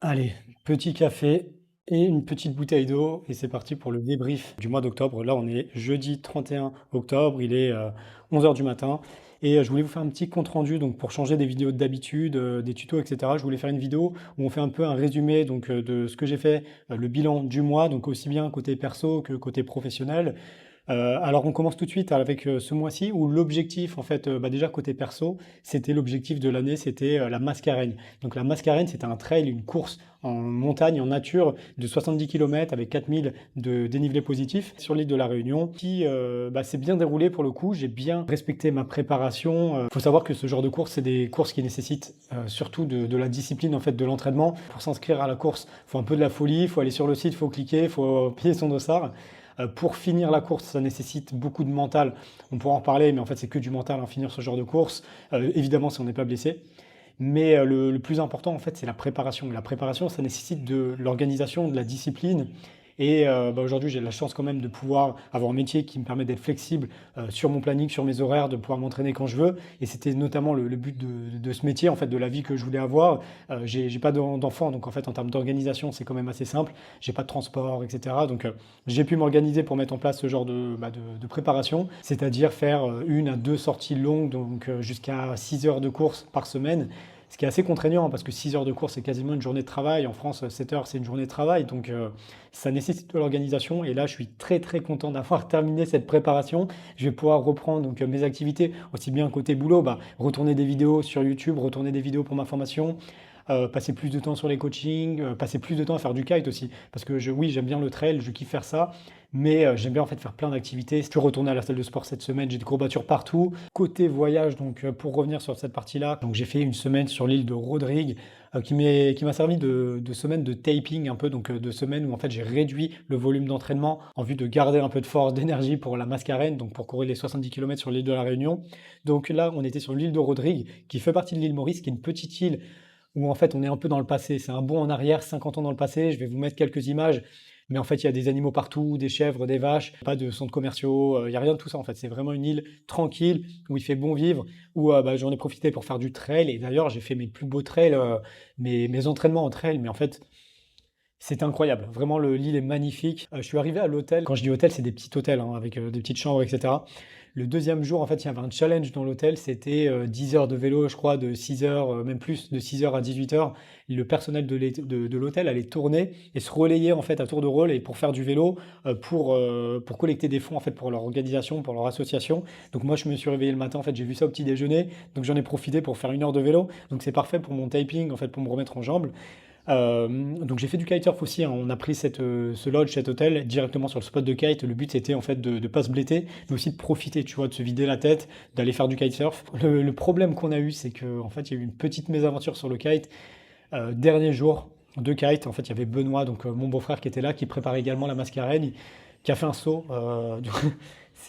Allez, petit café et une petite bouteille d'eau et c'est parti pour le débrief du mois d'octobre. Là, on est jeudi 31 octobre, il est 11 heures du matin et je voulais vous faire un petit compte rendu donc pour changer des vidéos d'habitude, des tutos, etc. Je voulais faire une vidéo où on fait un peu un résumé donc de ce que j'ai fait, le bilan du mois, donc aussi bien côté perso que côté professionnel. Alors on commence tout de suite avec ce mois-ci où l'objectif, en fait, déjà côté perso, c'était l'objectif de l'année, c'était la Mascareigne. Donc la Mascareigne, c'était un trail, une course en montagne, en nature, de 70 km avec 4000 de dénivelé positif sur l'île de la Réunion, qui s'est bien déroulé pour le coup. J'ai bien respecté ma préparation. Il faut savoir que ce genre de course, c'est des courses qui nécessitent surtout de la discipline, en fait, de l'entraînement. Pour s'inscrire à la course, il faut un peu de la folie, il faut aller sur le site, il faut cliquer, il faut payer son dossard. Pour finir la course, ça nécessite beaucoup de mental. On pourra en reparler, mais en fait, c'est que du mental, finir ce genre de course. Évidemment, si on n'est pas blessé. Mais le plus important, en fait, c'est la préparation. La préparation, ça nécessite de l'organisation, de la discipline. Et aujourd'hui, j'ai la chance quand même de pouvoir avoir un métier qui me permet d'être flexible sur mon planning, sur mes horaires, de pouvoir m'entraîner quand je veux. Et c'était notamment le but de ce métier, en fait, de la vie que je voulais avoir. J'ai pas d'enfant, donc en fait, en termes d'organisation, c'est quand même assez simple. J'ai pas de transport, etc. Donc j'ai pu m'organiser pour mettre en place ce genre de préparation, c'est-à-dire faire une à deux sorties longues, donc jusqu'à 6 heures de course par semaine. Ce qui est assez contraignant parce que 6 heures de course, c'est quasiment une journée de travail. En France, 7 heures, c'est une journée de travail. Donc, ça nécessite de l'organisation. Et là, je suis très, très content d'avoir terminé cette préparation. Je vais pouvoir reprendre donc, mes activités, aussi bien côté boulot, retourner des vidéos sur YouTube, retourner des vidéos pour ma formation, passer plus de temps sur les coachings, passer plus de temps à faire du kite aussi. Parce que oui, j'aime bien le trail, je kiffe faire ça, mais j'aime bien en fait faire plein d'activités. Je suis retourné à la salle de sport cette semaine, j'ai des courbatures partout. Côté voyage, donc pour revenir sur cette partie-là, donc j'ai fait une semaine sur l'île de Rodrigue. Qui m'a servi de semaine de taping un peu, donc de semaine où en fait j'ai réduit le volume d'entraînement en vue de garder un peu de force, d'énergie pour la Mascarène, donc pour courir les 70 km sur l'île de la Réunion. Donc là, on était sur l'île de Rodrigue, qui fait partie de l'île Maurice, qui est une petite île où en fait on est un peu dans le passé. C'est un bond en arrière, 50 ans dans le passé. Je vais vous mettre quelques images. Mais en fait, il y a des animaux partout, des chèvres, des vaches, pas de centres commerciaux, il n'y a rien de tout ça en fait. C'est vraiment une île tranquille où il fait bon vivre, où j'en ai profité pour faire du trail. Et d'ailleurs, j'ai fait mes plus beaux trails, mes entraînements en trail. Mais en fait, c'est incroyable. Vraiment, l'île est magnifique. Je suis arrivé à l'hôtel. Quand je dis hôtel, c'est des petits hôtels avec des petites chambres, etc. Le deuxième jour, en fait, il y avait un challenge dans l'hôtel. C'était 10 heures de vélo, je crois, de 6 heures, même plus, de 6 heures à 18 heures. Le personnel de l'hôtel allait tourner et se relayer en fait à tour de rôle et pour faire du vélo, pour collecter des fonds en fait pour leur organisation, pour leur association. Donc moi, je me suis réveillé le matin, en fait, j'ai vu ça au petit déjeuner. Donc j'en ai profité pour faire une heure de vélo. Donc c'est parfait pour mon typing, en fait, pour me remettre en jambes. Donc j'ai fait du kitesurf aussi, hein. On a pris ce lodge, cet hôtel directement sur le spot de kite. Le but c'était en fait de ne pas se blesser, mais aussi de profiter, tu vois, de se vider la tête, d'aller faire du kitesurf. Le problème qu'on a eu, c'est que en fait il y a eu une petite mésaventure sur le kite. Dernier jour de kite, en fait il y avait Benoît, donc mon beau-frère qui était là, qui préparait également la mascarène, qui a fait un saut.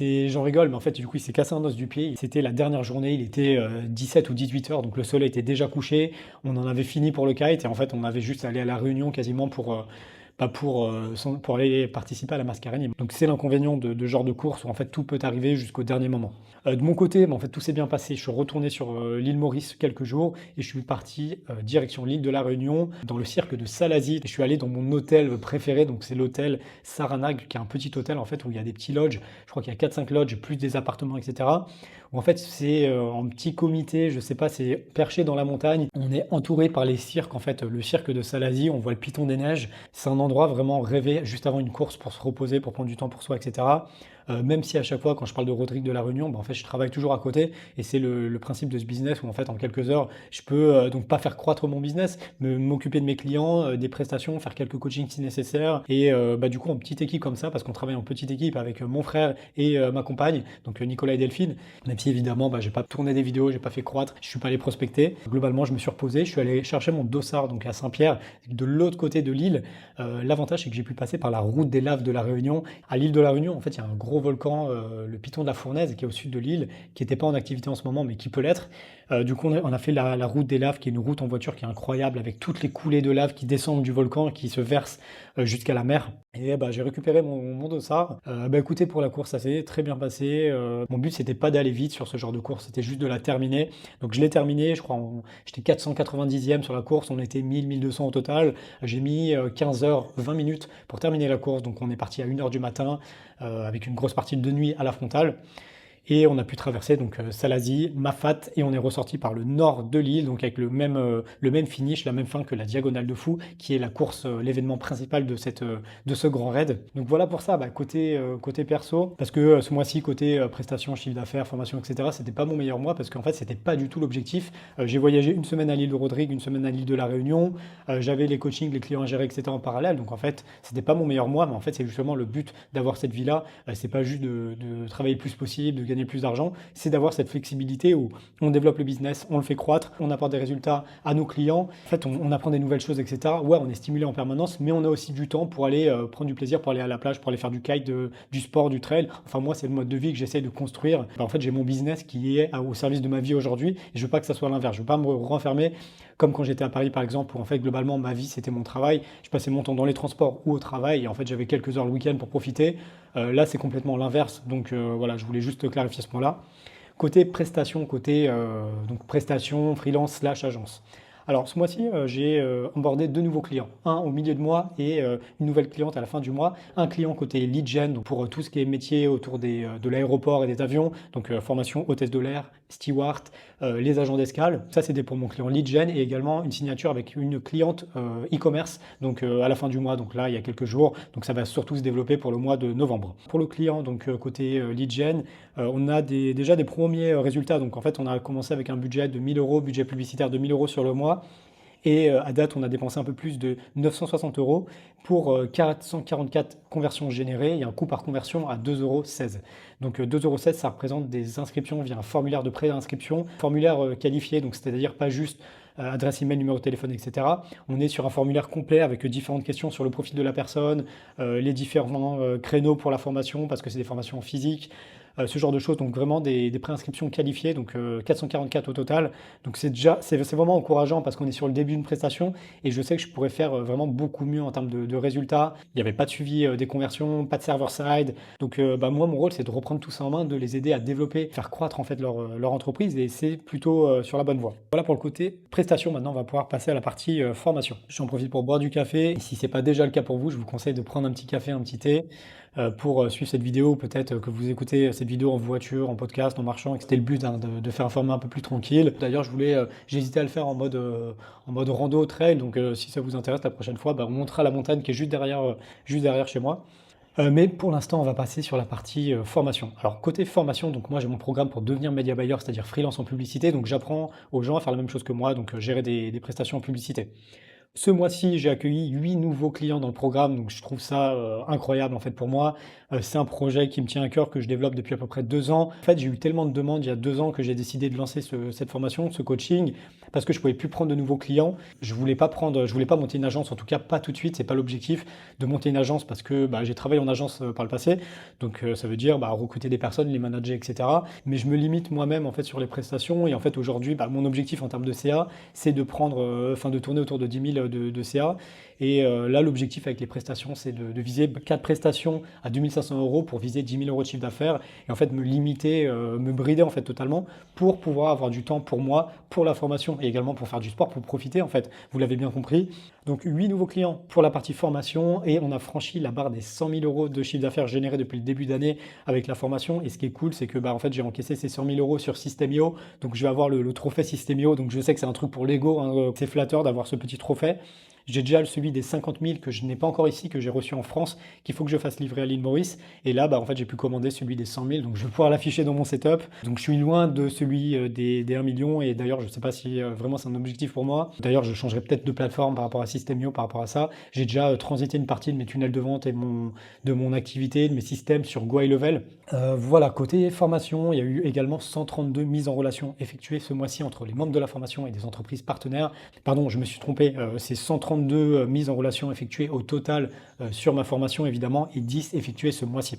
J'en rigole, mais en fait, du coup, il s'est cassé un os du pied. C'était la dernière journée, il était 17 ou 18 heures, donc le soleil était déjà couché. On en avait fini pour le kite, et en fait, on avait juste allé à la Réunion quasiment pour aller participer à la Mascareignes. Donc c'est l'inconvénient de ce genre de course où en fait tout peut arriver jusqu'au dernier moment. De mon côté, en fait tout s'est bien passé. Je suis retourné sur l'île Maurice quelques jours et je suis parti direction l'île de la Réunion dans le cirque de Salazie. Et je suis allé dans mon hôtel préféré, donc c'est l'hôtel Saranag, qui est un petit hôtel en fait où il y a des petits lodges. Je crois qu'il y a 4-5 lodges plus des appartements, etc. Où en fait c'est en petit comité, je sais pas, c'est perché dans la montagne. On est entouré par les cirques, en fait le cirque de Salazie, on voit le Piton des Neiges. C'est un endroit vraiment rêvé juste avant une course pour se reposer, pour prendre du temps pour soi, etc. Même si à chaque fois, quand je parle de Rodrigue de la Réunion, en fait, je travaille toujours à côté et c'est le principe de ce business où en fait, en quelques heures, je peux donc pas faire croître mon business, m'occuper de mes clients, des prestations, faire quelques coachings si nécessaire et du coup en petite équipe comme ça, parce qu'on travaille en petite équipe avec mon frère et ma compagne, donc Nicolas et Delphine. Même si évidemment, j'ai pas tourné des vidéos, j'ai pas fait croître, je suis pas allé prospecter. Globalement, je me suis reposé, je suis allé chercher mon dossard donc à Saint-Pierre, de l'autre côté de l'île. L'avantage, c'est que j'ai pu passer par la route des laves de la Réunion. À l'île de la Réunion, en fait, il y a un gros volcan, le Piton de la Fournaise, qui est au sud de l'île, qui n'était pas en activité en ce moment, mais qui peut l'être. Du coup, on a fait la route des laves, qui est une route en voiture qui est incroyable, avec toutes les coulées de lave qui descendent du volcan et qui se versent jusqu'à la mer. Et bah, j'ai récupéré mon dossard. Bah, écoutez, pour la course, ça s'est très bien passé. Mon but, c'était pas d'aller vite sur ce genre de course, c'était juste de la terminer. Donc je l'ai terminé, je crois, j'étais 490e sur la course, on était 1000-1200 au total. J'ai mis 15 heures, 20 minutes pour terminer la course. Donc on est parti à 1 heure du matin, avec une grosse partie de nuit à la frontale. Et on a pu traverser donc Salazie, Mafat, et on est ressorti par le nord de l'île, donc avec le même finish, la même fin que la Diagonale de Fou, qui est la course, l'événement principal de ce grand raid. Donc voilà pour ça, bah, côté perso, parce que ce mois-ci, côté prestations, chiffre d'affaires, formation, etc., c'était pas mon meilleur mois, parce qu'en fait, c'était pas du tout l'objectif. J'ai voyagé une semaine à l'île de Rodrigue, une semaine à l'île de la Réunion, j'avais les coachings, les clients à gérer, etc. en parallèle, donc en fait, c'était pas mon meilleur mois, mais en fait, c'est justement le but d'avoir cette vie-là, c'est pas juste de travailler le plus possible, de gagner plus d'argent, c'est d'avoir cette flexibilité où on développe le business, on le fait croître, on apporte des résultats à nos clients, en fait on apprend des nouvelles choses, etc. Ouais, on est stimulé en permanence, mais on a aussi du temps pour aller prendre du plaisir, pour aller à la plage, pour aller faire du kite, du sport, du trail. Enfin moi c'est le mode de vie que j'essaie de construire. Bah, en fait j'ai mon business qui est au service de ma vie aujourd'hui, et je veux pas que ça soit l'inverse, je veux pas me renfermer comme quand j'étais à Paris par exemple, où en fait globalement ma vie c'était mon travail, je passais mon temps dans les transports ou au travail, et en fait j'avais quelques heures le week-end pour profiter. Là c'est complètement l'inverse, donc voilà, je voulais juste clarifier ce point-là. Côté prestation, donc prestation, freelance slash agence. Alors ce mois-ci, j'ai onboardé 2 nouveaux clients. Un au milieu de mois et une nouvelle cliente à la fin du mois. Un client côté lead gen, donc pour tout ce qui est métier autour de l'aéroport et des avions, donc formation hôtesse de l'air, steward, les agents d'escale. Ça, c'était pour mon client lead gen, et également une signature avec une cliente e-commerce, donc à la fin du mois, donc là, il y a quelques jours. Donc ça va surtout se développer pour le mois de novembre. Pour le client, donc côté lead gen, on a déjà des premiers résultats. Donc en fait, on a commencé avec un budget de 1000 euros, budget publicitaire de 1000 euros sur le mois. Et à date, on a dépensé un peu plus de 960 euros pour 444 conversions générées et un coût par conversion à 2,16 euros. Donc 2,16 euros, ça représente des inscriptions via un formulaire de pré-inscription, formulaire qualifié, donc c'est-à-dire pas juste adresse email, numéro de téléphone, etc. On est sur un formulaire complet avec différentes questions sur le profil de la personne, les différents créneaux pour la formation, parce que c'est des formations physiques, ce genre de choses, donc vraiment des préinscriptions qualifiées, donc 444 au total. Donc c'est vraiment encourageant parce qu'on est sur le début d'une prestation, et je sais que je pourrais faire vraiment beaucoup mieux en termes de résultats. Il n'y avait pas de suivi des conversions, pas de server-side. Donc bah, moi, mon rôle, c'est de reprendre tout ça en main, de les aider à développer, faire croître en fait leur entreprise, et c'est plutôt sur la bonne voie. Voilà pour le côté prestation. Maintenant, on va pouvoir passer à la partie formation. J'en profite pour boire du café, et si ce n'est pas déjà le cas pour vous, je vous conseille de prendre un petit café, un petit thé, pour suivre cette vidéo. Peut-être que vous écoutez cette vidéo en voiture, en podcast, en marchant, et que c'était le but, hein, de faire un format un peu plus tranquille. D'ailleurs, j'ai hésité à le faire en mode rando trail, donc si ça vous intéresse la prochaine fois, bah, on montera la montagne qui est juste derrière chez moi. Mais pour l'instant, on va passer sur la partie formation. Alors, côté formation, donc moi j'ai mon programme pour devenir média buyer, c'est-à-dire freelance en publicité. Donc j'apprends aux gens à faire la même chose que moi, donc gérer des prestations en publicité. Ce mois-ci, j'ai accueilli 8 nouveaux clients dans le programme, donc je trouve ça incroyable en fait pour moi. C'est un projet qui me tient à cœur, que je développe depuis à peu près 2 ans. En fait, j'ai eu tellement de demandes il y a 2 ans que j'ai décidé de lancer cette formation, ce coaching, parce que je pouvais plus prendre de nouveaux clients. Je voulais pas monter une agence, en tout cas pas tout de suite. C'est pas l'objectif de monter une agence, parce que bah, j'ai travaillé en agence par le passé, donc ça veut dire bah, recruter des personnes, les manager, etc. Mais je me limite moi-même en fait sur les prestations, et en fait aujourd'hui, bah, mon objectif en termes de CA, c'est de de tourner autour de 10 000 de CA. Et là, l'objectif avec les prestations, c'est de viser 4 prestations à 2500 euros pour viser 10 000 euros de chiffre d'affaires, et en fait me limiter, me brider en fait totalement, pour pouvoir avoir du temps pour moi, pour la formation, et également pour faire du sport, pour profiter en fait. Vous l'avez bien compris. Donc 8 nouveaux clients pour la partie formation, et on a franchi la barre des 100 000 euros de chiffre d'affaires généré depuis le début d'année avec la formation. Et ce qui est cool, c'est que bah, en fait, j'ai encaissé ces 100 000 euros sur System.io, donc je vais avoir le trophée System.io, donc je sais que c'est un truc pour l'ego, hein, c'est flatteur d'avoir ce petit trophée. J'ai déjà celui des 50 000 que je n'ai pas encore ici, que j'ai reçu en France, qu'il faut que je fasse livrer à l'île Maurice. Et là, bah, en fait, j'ai pu commander celui des 100 000, donc je vais pouvoir l'afficher dans mon setup. Donc je suis loin de celui des 1 million, et d'ailleurs, je ne sais pas si vraiment c'est un objectif pour moi. D'ailleurs, je changerai peut-être de plateforme par rapport à System.io, par rapport à ça. J'ai déjà transité une partie de mes tunnels de vente et de mon activité, de mes systèmes sur Go High Level. Voilà, côté formation, il y a eu également 132 mises en relation effectuées ce mois-ci entre les membres de la formation et des entreprises partenaires. Pardon, je me suis trompé, c'est 132 mises en relation effectuées au total sur ma formation évidemment, et 10 effectuées ce mois-ci.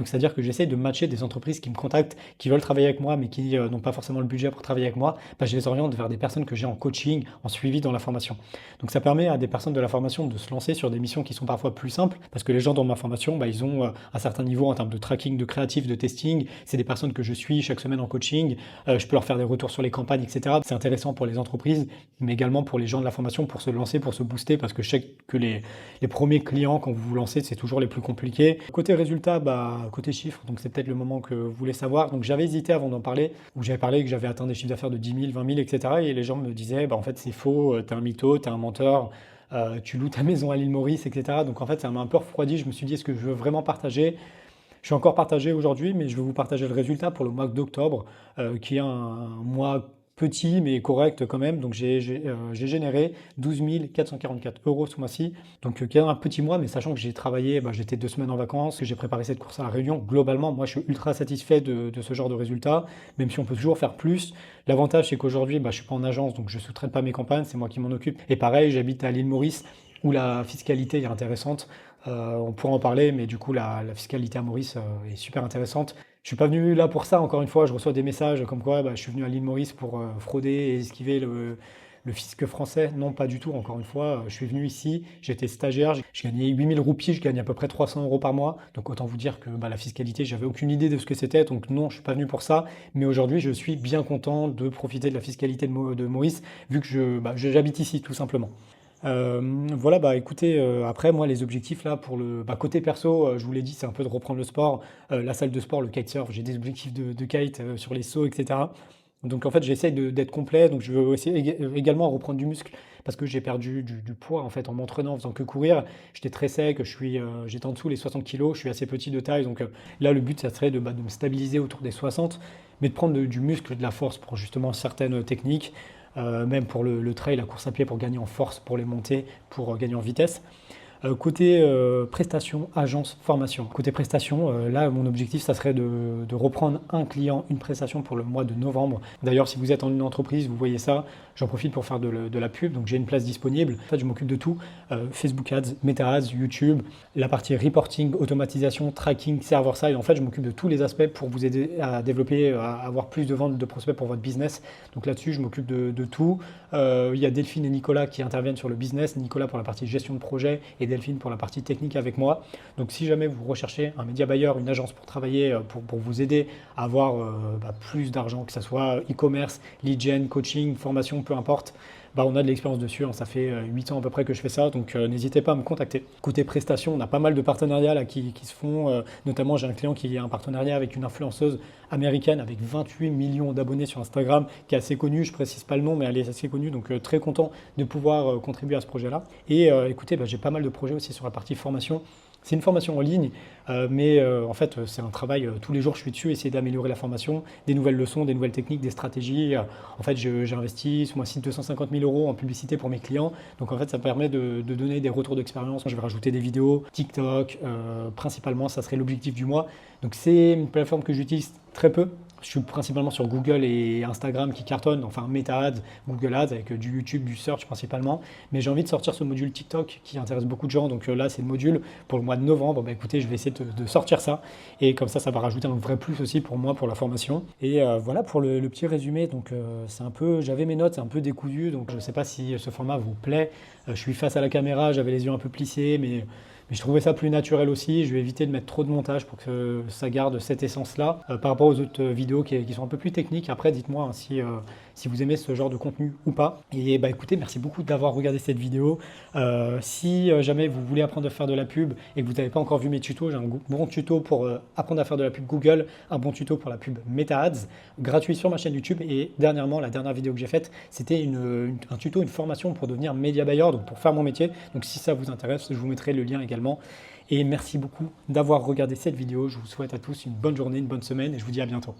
Donc c'est-à-dire que j'essaie de matcher des entreprises qui me contactent, qui veulent travailler avec moi, mais qui n'ont pas forcément le budget pour travailler avec moi. Bah, je les oriente vers des personnes que j'ai en coaching, en suivi dans la formation. Donc ça permet à des personnes de la formation de se lancer sur des missions qui sont parfois plus simples, parce que les gens dans ma formation, bah, ils ont un certain niveau en termes de tracking, de créatif, de testing. C'est des personnes que je suis chaque semaine en coaching. Je peux leur faire des retours sur les campagnes, etc. C'est intéressant pour les entreprises, mais également pour les gens de la formation pour se lancer, pour se booster, parce que je sais que les premiers clients, quand vous vous lancez, c'est toujours les plus compliqués. Côté résultat, bah, côté chiffres, donc c'est peut-être le moment que vous voulez savoir. Donc j'avais hésité avant d'en parler, où j'avais parlé que j'avais atteint des chiffres d'affaires de 10 000, 20 000, etc. Et les gens me disaient, bah, en fait, c'est faux, t'es un mytho, t'es un menteur, tu loues ta maison à l'île Maurice, etc. Donc en fait, ça m'a un peu refroidi. Je me suis dit, est-ce que je veux vraiment partager? Je suis encore partagé aujourd'hui, mais je vais vous partager le résultat pour le mois d'octobre, qui est un mois petit mais correct quand même. Donc j'ai généré 12 444 euros ce mois-ci. Donc qui est un petit mois, mais sachant que j'ai travaillé, bah, j'étais 2 semaines en vacances, que j'ai préparé cette course à la Réunion. Globalement, moi je suis ultra satisfait de ce genre de résultat, même si on peut toujours faire plus. L'avantage c'est qu'aujourd'hui, bah, je suis pas en agence, donc je sous-traite pas mes campagnes, c'est moi qui m'en occupe. Et pareil, j'habite à l'île Maurice, où la fiscalité est intéressante. On pourra en parler, mais du coup, la fiscalité à Maurice est super intéressante. Je suis pas venu là pour ça, encore une fois, je reçois des messages comme quoi bah, je suis venu à l'île Maurice pour frauder et esquiver le fisc français. Non, pas du tout, encore une fois, je suis venu ici, j'étais stagiaire, je gagnais 8000 roupies, je gagne à peu près 300 euros par mois. Donc autant vous dire que bah, la fiscalité, j'avais aucune idée de ce que c'était, donc non, je suis pas venu pour ça. Mais aujourd'hui, je suis bien content de profiter de la fiscalité de Maurice, vu que j'habite ici, tout simplement. Voilà, bah écoutez, après moi les objectifs là pour le bah, côté perso, je vous l'ai dit, c'est un peu de reprendre le sport, la salle de sport, le kitesurf, j'ai des objectifs de kite sur les sauts, etc. Donc en fait j'essaye d'être complet, donc je veux essayer également à reprendre du muscle parce que j'ai perdu du poids en fait en m'entraînant, en faisant que courir. J'étais très sec, j'étais en dessous les 60 kilos, je suis assez petit de taille, donc là le but ça serait de me stabiliser autour des 60, mais de prendre du muscle, de la force pour justement certaines techniques. Même pour le trail, la course à pied, pour gagner en force, pour les montées, pour gagner en vitesse. Côté prestation, agence, formation. Côté prestation, là, mon objectif, ça serait de reprendre un client, une prestation pour le mois de novembre. D'ailleurs, si vous êtes en une entreprise, vous voyez ça, j'en profite pour faire de la pub. Donc, j'ai une place disponible. En fait, je m'occupe de tout. Facebook Ads, Meta Ads, YouTube, la partie reporting, automatisation, tracking, server-side. En fait, je m'occupe de tous les aspects pour vous aider à développer, à avoir plus de ventes de prospects pour votre business. Donc là-dessus, je m'occupe de tout. Il y a Delphine et Nicolas qui interviennent sur le business. Nicolas pour la partie gestion de projet et Delphine pour la partie technique avec moi. Donc si jamais vous recherchez un média buyer, une agence pour travailler, pour vous aider à avoir plus d'argent, que ce soit e-commerce, lead gen, coaching, formation, peu importe, bah, on a de l'expérience dessus, hein. Ça fait 8 ans à peu près que je fais ça, donc n'hésitez pas à me contacter. Côté prestations, on a pas mal de partenariats là, qui se font, notamment j'ai un client qui a un partenariat avec une influenceuse américaine avec 28 millions d'abonnés sur Instagram, qui est assez connue, je précise pas le nom, mais elle est assez connue, donc très content de pouvoir contribuer à ce projet-là. Et écoutez, bah, j'ai pas mal de projets aussi sur la partie formation. C'est une formation en ligne, mais en fait, c'est un travail, tous les jours je suis dessus, essayer d'améliorer la formation, des nouvelles leçons, des nouvelles techniques, des stratégies. En fait, j'ai investi ce mois-ci 250 000 euros en publicité pour mes clients. Donc en fait, ça permet de donner des retours d'expérience. Je vais rajouter des vidéos, TikTok, principalement, ça serait l'objectif du mois. Donc c'est une plateforme que j'utilise très peu. Je suis principalement sur Google et Instagram qui cartonnent, enfin Meta Ads, Google Ads avec du YouTube, du search principalement. Mais j'ai envie de sortir ce module TikTok qui intéresse beaucoup de gens. Donc là, c'est le module pour le mois de novembre. Bah, écoutez, je vais essayer de sortir ça. Et comme ça va rajouter un vrai plus aussi pour moi, pour la formation. Et voilà pour le petit résumé. Donc c'est un peu, j'avais mes notes, c'est un peu décousu. Donc je ne sais pas si ce format vous plaît. Je suis face à la caméra, j'avais les yeux un peu plissés, mais je trouvais ça plus naturel aussi. Je vais éviter de mettre trop de montage pour que ça garde cette essence-là. Par rapport aux autres vidéos qui sont un peu plus techniques, après, dites-moi hein, si vous aimez ce genre de contenu ou pas. Et bah écoutez, merci beaucoup d'avoir regardé cette vidéo. Si jamais vous voulez apprendre à faire de la pub et que vous n'avez pas encore vu mes tutos, j'ai un bon tuto pour apprendre à faire de la pub Google, un bon tuto pour la pub Meta Ads, gratuit sur ma chaîne YouTube. Et dernièrement, la dernière vidéo que j'ai faite, c'était un tuto, une formation pour devenir média buyer, donc pour faire mon métier. Donc si ça vous intéresse, je vous mettrai le lien également. Et merci beaucoup d'avoir regardé cette vidéo. Je vous souhaite à tous une bonne journée, une bonne semaine et je vous dis à bientôt.